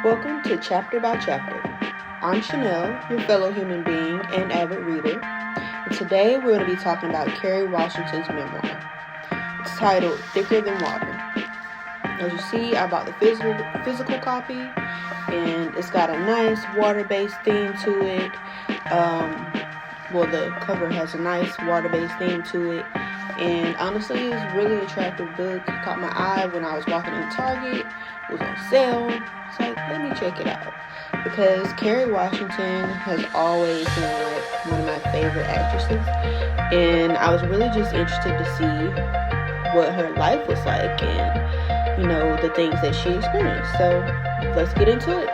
Welcome to Chapter by Chapter. I'm Shanell, your fellow human being and avid reader, and today we're going to be talking about Kerry Washington's memoir. It's titled Thicker Than Water. As you see, I bought the physical copy, and it's got a nice water-based theme to it. The cover has a nice water-based theme to it, and honestly, it's a really attractive book. It caught my eye when I was walking in Target. It was on sale. It's like, let me check it out. Because Kerry Washington has always been like one of my favorite actresses. And I was really just interested to see what her life was like and, the things that she experienced. So let's get into it.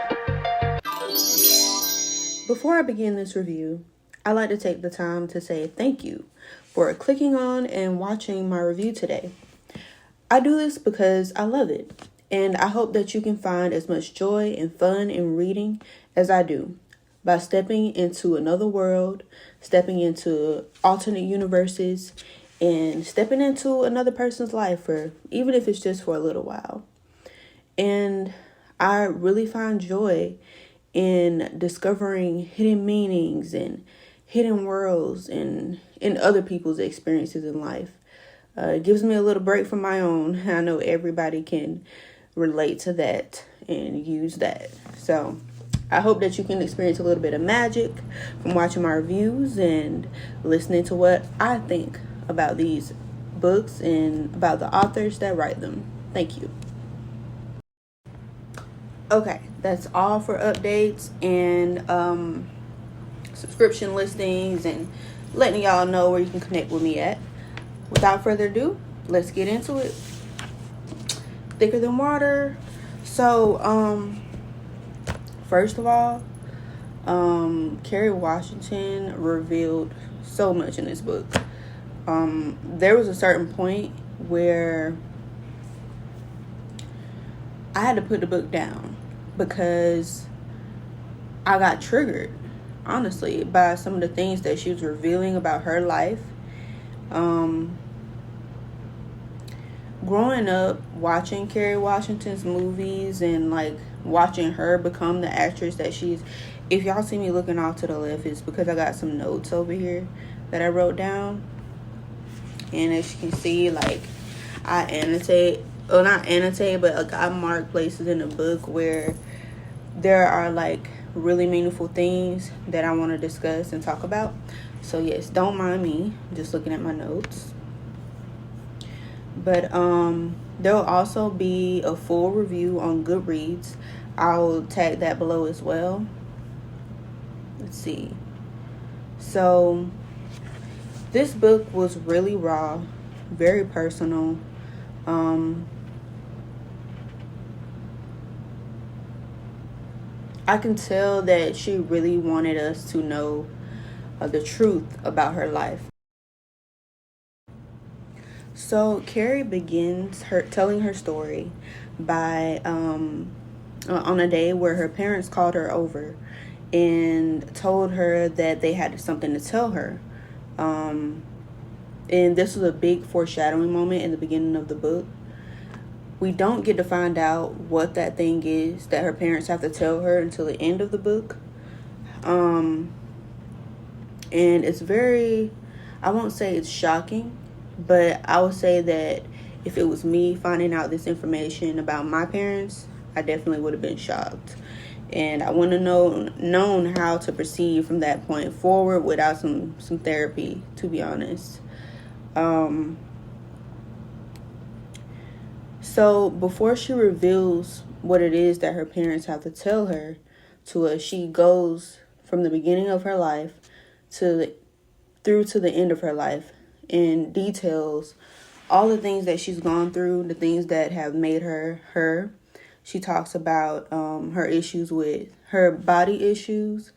Before I begin this review, I'd like to take the time to say thank you for clicking on and watching my review today. I do this because I love it. And I hope that you can find as much joy and fun in reading as I do by stepping into another world, stepping into alternate universes, and stepping into another person's life, or even if it's just for a little while. And I really find joy in discovering hidden meanings and hidden worlds and in other people's experiences in life. It gives me a little break from my own. I know everybody can relate to that and use that. So I hope that you can experience a little bit of magic from watching my reviews and listening to what I think about these books and about the authors that write them. Thank you. Okay, that's all for updates and subscription listings and letting y'all know where you can connect with me at. Without further ado, let's get into it. Thicker Than Water. So, first of all, Kerry Washington revealed so much in this book. There was a certain point where I had to put the book down because I got triggered, honestly, by some of the things that she was revealing about her life. Growing up watching Kerry Washington's movies and like watching her become the actress that she's, if y'all see me looking off to the left, it's because I got some notes over here that I wrote down. And as you can see, like I mark places in the book where there are like really meaningful things that I want to discuss and talk about. So yes, don't mind me just looking at my notes. But there will also be a full review on Goodreads. I'll tag that below as well. Let's see. So this book was really raw, very personal. I can tell that she really wanted us to know the truth about her life. So Kerry begins telling her story by on a day where her parents called her over and told her that they had something to tell her. And this was a big foreshadowing moment in the beginning of the book. We don't get to find out what that thing is that her parents have to tell her until the end of the book. And it's very, I won't say it's shocking, but I would say that if it was me finding out this information about my parents, I definitely would have been shocked. And I wouldn't have known how to proceed from that point forward without some therapy, to be honest. So before she reveals what it is that her parents have to tell her to us, she goes from the beginning of her life through to the end of her life and details all the things that she's gone through, the things that have made her her. She talks about her issues with her body issues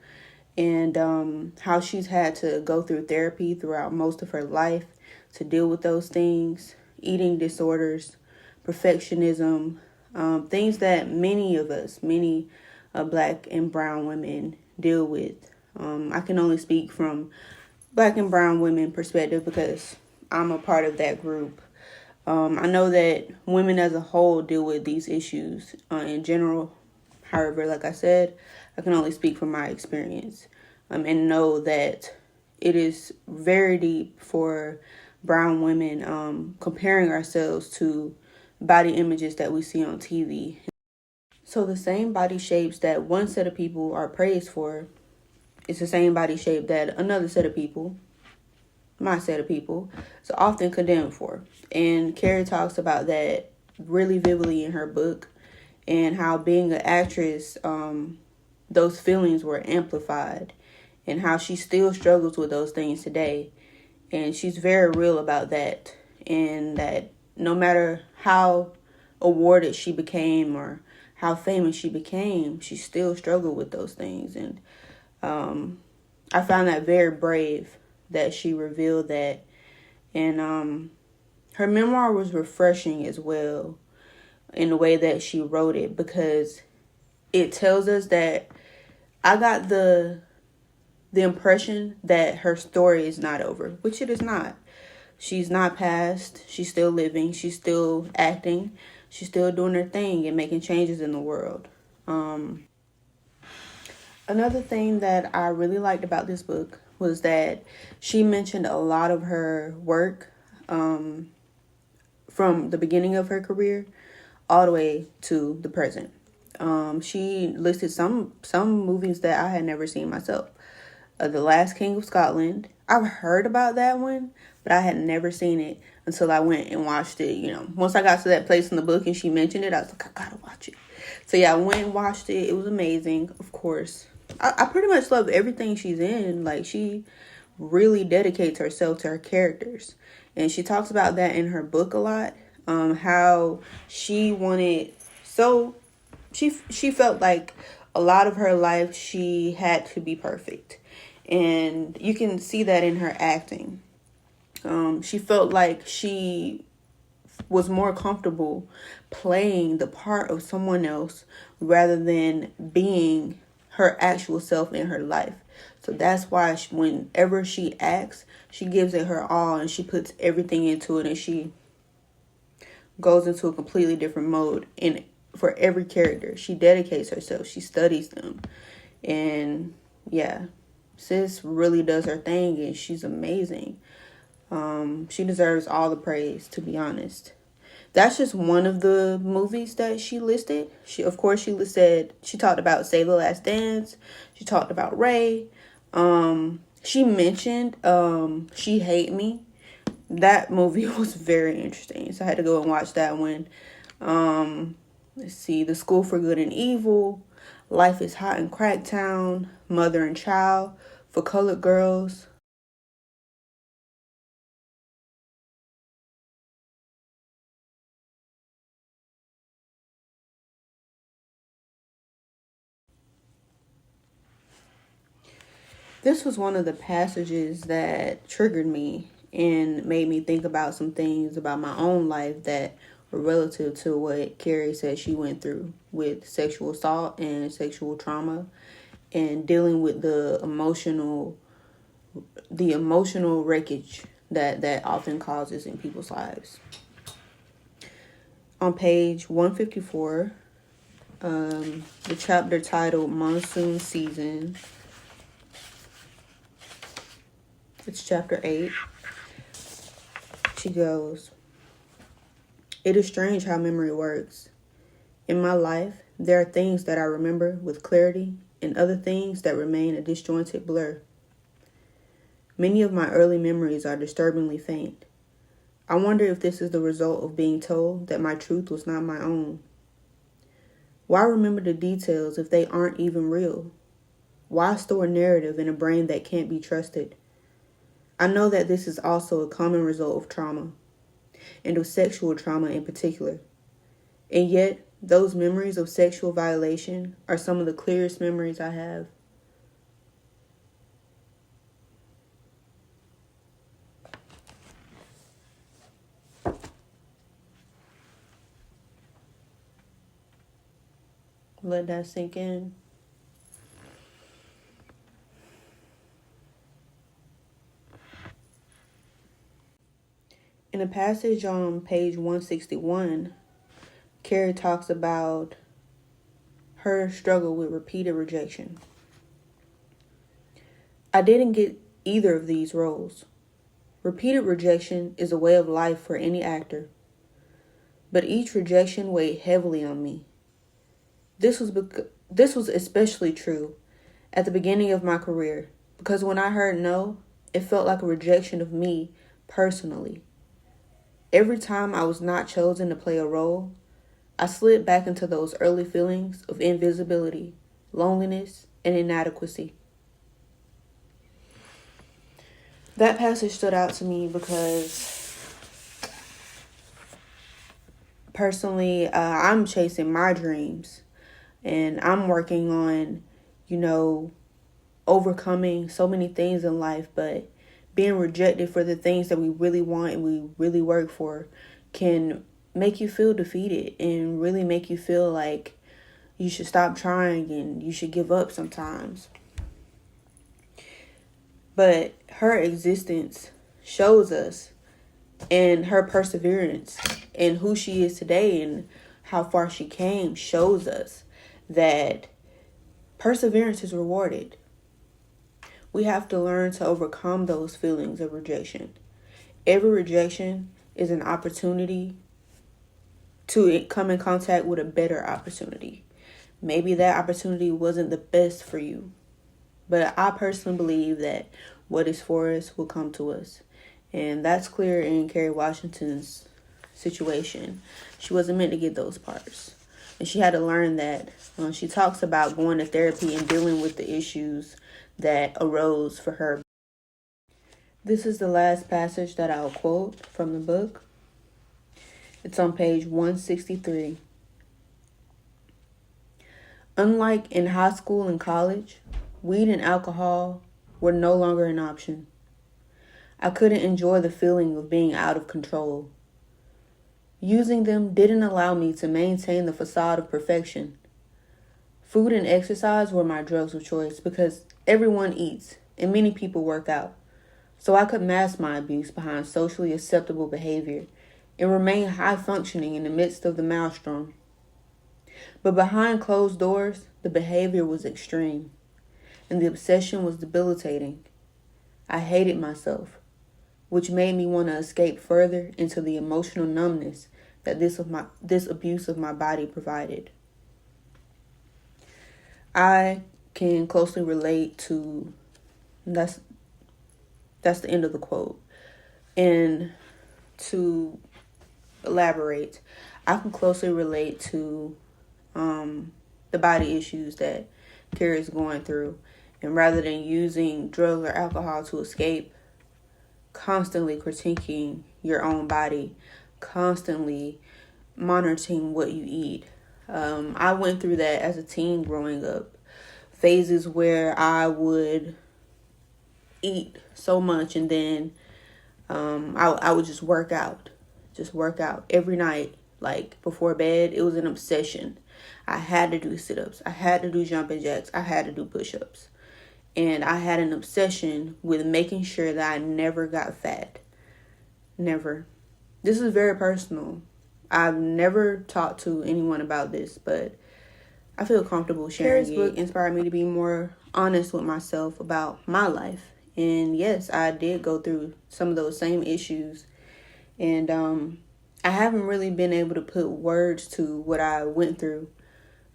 and how she's had to go through therapy throughout most of her life to deal with those things, eating disorders, perfectionism, things that many Black and brown women deal with. I can only speak from Black and brown women perspective because I'm a part of that group. I know that women as a whole deal with these issues in general, However, like I said, I can only speak from my experience, and know that it is very deep for brown women, comparing ourselves to body images that we see on TV. So the same body shapes that one set of people are praised for is the same body shape that another set of people, my set of people, is often condemned for. And Kerry talks about that really vividly in her book, and how being an actress, those feelings were amplified, and how she still struggles with those things today. And she's very real about that, and that no matter how awarded she became or how famous she became, she still struggled with those things. And I found that very brave that she revealed that. And her memoir was refreshing as well in the way that she wrote it, because it tells us that I got the impression that her story is not over, which it is not. She's not past. She's still living. She's still acting. She's still doing her thing and making changes in the world. Another thing that I really liked about this book was that she mentioned a lot of her work, from the beginning of her career all the way to the present. She listed some movies that I had never seen myself. The Last King of Scotland. I've heard about that one, but I had never seen it until I went and watched it. Once I got to that place in the book and she mentioned it, I was like, I gotta watch it. So yeah, I went and watched it. It was amazing, of course. I pretty much love everything she's in. Like, she really dedicates herself to her characters. And she talks about that in her book a lot. How she wanted, so she felt like a lot of her life she had to be perfect. And you can see that in her acting. She felt like she was more comfortable playing the part of someone else rather than being her actual self in her life. So that's why whenever she acts, she gives it her all and she puts everything into it, and she goes into a completely different mode. And for every character, she dedicates herself. She studies them. And yeah, sis really does her thing, and she's amazing. She deserves all the praise, to be honest. That's just one of the movies that she listed. She talked about Save the Last Dance. She talked about Ray. She mentioned She Hate Me. That movie was very interesting, so I had to go and watch that one. Let's see, The School for Good and Evil, Life is Hot in Cracktown, Mother and Child, For Colored Girls. This was one of the passages that triggered me and made me think about some things about my own life that were relative to what Kerry said she went through with sexual assault and sexual trauma, and dealing with the emotional wreckage that often causes in people's lives. On page 154, the chapter titled Monsoon Season. It's chapter 8. She goes, "It is strange how memory works. In my life, there are things that I remember with clarity and other things that remain a disjointed blur. Many of my early memories are disturbingly faint. I wonder if this is the result of being told that my truth was not my own. Why remember the details if they aren't even real? Why store a narrative in a brain that can't be trusted? I know that this is also a common result of trauma, and of sexual trauma in particular. And yet, those memories of sexual violation are some of the clearest memories I have. Let that sink in. In a passage on page 161, Kerry talks about her struggle with repeated rejection. I didn't get either of these roles. Repeated rejection is a way of life for any actor, but each rejection weighed heavily on me. This was especially true at the beginning of my career, because when I heard no, it felt like a rejection of me personally. Every time I was not chosen to play a role, I slid back into those early feelings of invisibility, loneliness, and inadequacy. That passage stood out to me because personally, I'm chasing my dreams and I'm working on, overcoming so many things in life, but being rejected for the things that we really want and we really work for can make you feel defeated and really make you feel like you should stop trying and you should give up sometimes. But her existence shows us, and her perseverance and who she is today and how far she came shows us that perseverance is rewarded. We have to learn to overcome those feelings of rejection. Every rejection is an opportunity to come in contact with a better opportunity. Maybe that opportunity wasn't the best for you, but I personally believe that what is for us will come to us. And that's clear in Kerry Washington's situation. She wasn't meant to get those parts. And she had to learn that. She talks about going to therapy and dealing with the issues that arose for her. This is the last passage that I'll quote from the book. It's on page 163. Unlike in high school and college, weed and alcohol were no longer an option. I couldn't enjoy the feeling of being out of control. Using them didn't allow me to maintain the facade of perfection. Food and exercise were my drugs of choice because everyone eats and many people work out. So I could mask my abuse behind socially acceptable behavior and remain high functioning in the midst of the maelstrom. But behind closed doors, the behavior was extreme, and the obsession was debilitating. I hated myself, which made me want to escape further into the emotional numbness that this abuse of my body provided. I can closely relate to, that's the end of the quote. And to elaborate, I can closely relate to the body issues that Kerry is going through. And rather than using drugs or alcohol to escape, constantly critiquing your own body, constantly monitoring what you eat. I went through that as a teen growing up. Phases where I would eat so much and then I would just work out every night. Like before bed, it was an obsession. I had to do sit-ups. I had to do jumping jacks. I had to do push-ups. And I had an obsession with making sure that I never got fat. Never. This is very personal. I've never talked to anyone about this, but I feel comfortable sharing it. Kerry's book inspired me to be more honest with myself about my life. And yes, I did go through some of those same issues. And I haven't really been able to put words to what I went through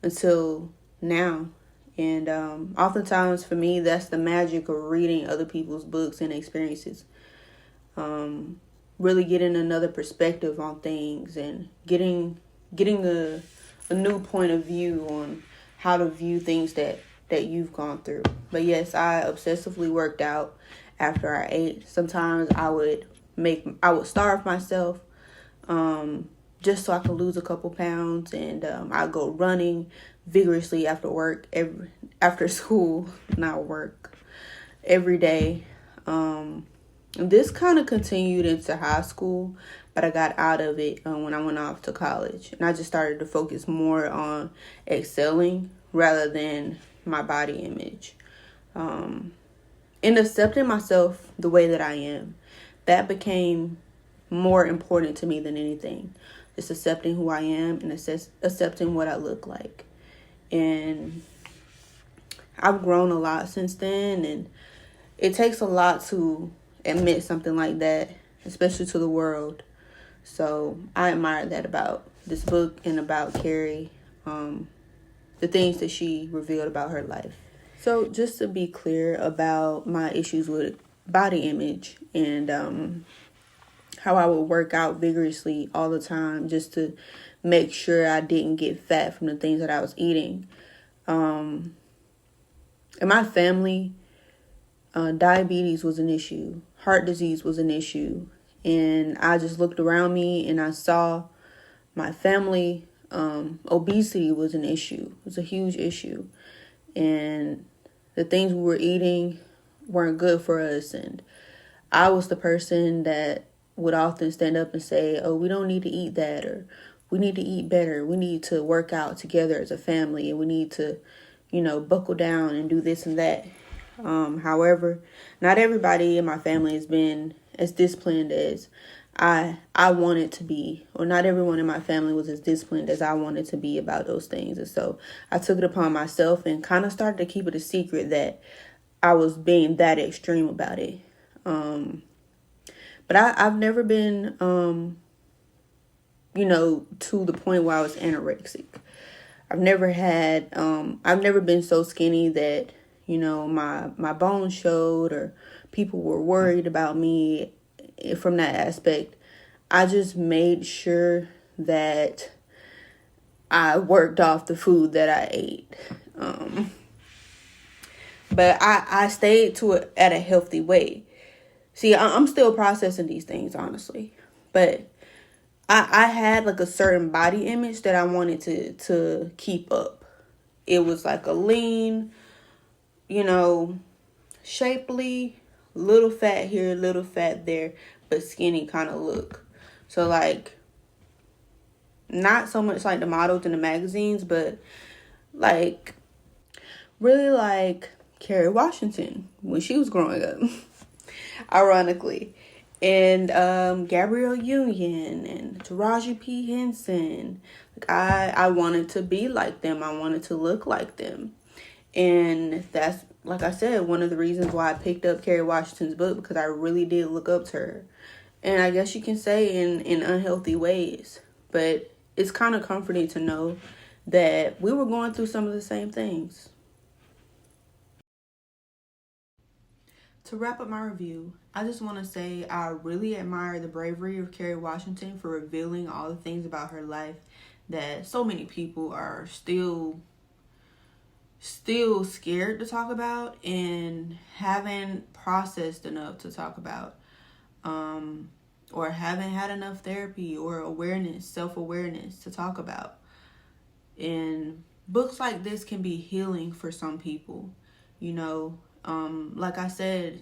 until now. And oftentimes for me, that's the magic of reading other people's books and experiences. Really getting another perspective on things and getting a new point of view on how to view things that you've gone through. But yes, I obsessively worked out after I ate. Sometimes I would starve myself just so I could lose a couple pounds, and I'd go running vigorously after school, not work, every day. This kind of continued into high school, but I got out of it when I went off to college, and I just started to focus more on excelling rather than my body image, and accepting myself the way that I am. That became more important to me than anything. Just accepting who I am and accepting what I look like. And I've grown a lot since then, and it takes a lot to admit something like that, especially to the world. So I admire that about this book and about Kerry, the things that she revealed about her life. So just to be clear about my issues with body image and how I would work out vigorously all the time just to make sure I didn't get fat from the things that I was eating. In my family, diabetes was an issue. Heart disease was an issue. And I just looked around me and I saw my family. Obesity was an issue. It was a huge issue. And the things we were eating weren't good for us. And I was the person that would often stand up and say, oh, we don't need to eat that, or we need to eat better. We need to work out together as a family, and we need to, buckle down and do this and that. However, not everybody in my family has been as disciplined as I wanted to be, or not everyone in my family was as disciplined as I wanted to be about those things. And so I took it upon myself and kind of started to keep it a secret that I was being that extreme about it. But I've never been, to the point where I was anorexic. I've never been so skinny that, my bones showed or people were worried about me from that aspect. I just made sure that I worked off the food that I ate. But I stayed to it at a healthy way. See, I'm still processing these things, honestly. But I had like a certain body image that I wanted to keep up. It was like a lean, shapely, little fat here, little fat there, but skinny kind of look. So like, not so much like the models in the magazines, but like, really like Kerry Washington when she was growing up, ironically. And Gabrielle Union and Taraji P. Henson. Like I wanted to be like them. I wanted to look like them. And that's, like I said, one of the reasons why I picked up Kerry Washington's book, because I really did look up to her. And I guess you can say in unhealthy ways. But it's kind of comforting to know that we were going through some of the same things. To wrap up my review, I just want to say I really admire the bravery of Kerry Washington for revealing all the things about her life that so many people are still scared to talk about and haven't processed enough to talk about, or haven't had enough therapy or self-awareness to talk about. And books like this can be healing for some people, like I said,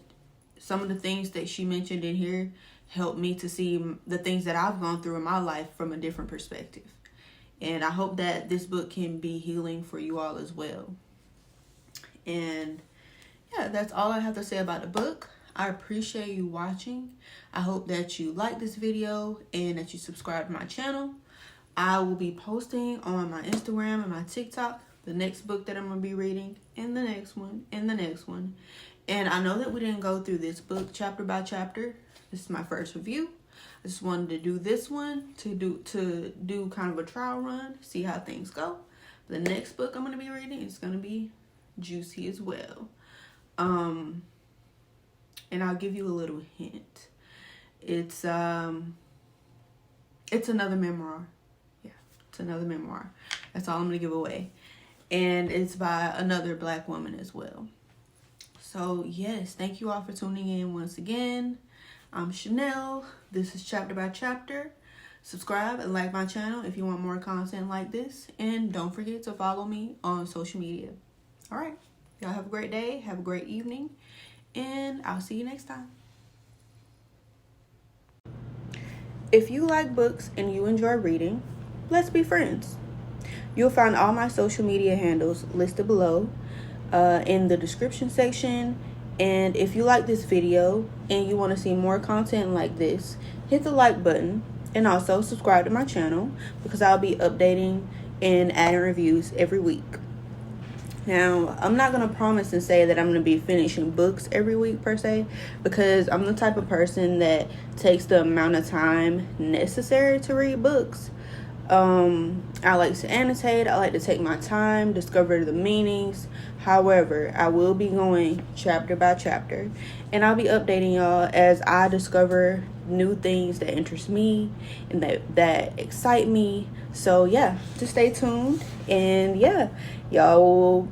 some of the things that she mentioned in here helped me to see the things that I've gone through in my life from a different perspective. And I hope that this book can be healing for you all as well. And yeah, that's all I have to say about the book. I appreciate you watching. I hope that you like this video and that you subscribe to my channel. I will be posting on my Instagram and my TikTok the next book that I'm going to be reading, and the next one, and the next one. And I know that we didn't go through this book chapter by chapter. This is my first review. I just wanted to do this one to do kind of a trial run, see how things go. The next book I'm going to be reading is going to be juicy as well. And I'll give you a little hint. It's another memoir. Yeah, it's another memoir. That's all I'm going to give away. And it's by another Black woman as well. So, yes, thank you all for tuning in once again. I'm Shanell. This is Chapter by Chapter. Subscribe and like my channel if you want more content like this. And don't forget to follow me on social media. All right. Y'all have a great day. Have a great evening. And I'll see you next time. If you like books and you enjoy reading, let's be friends. You'll find all my social media handles listed below in the description section. And if you like this video and you want to see more content like this, hit the like button and also subscribe to my channel, because I'll be updating and adding reviews every week. Now, I'm not going to promise and say that I'm going to be finishing books every week per se, because I'm the type of person that takes the amount of time necessary to read books. I like to annotate. I like to take my time, discover the meanings. However, I will be going chapter by chapter, and I'll be updating y'all as I discover new things that interest me and that excite me. So yeah, just stay tuned, and yeah, y'all will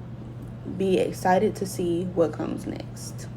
be excited to see what comes next.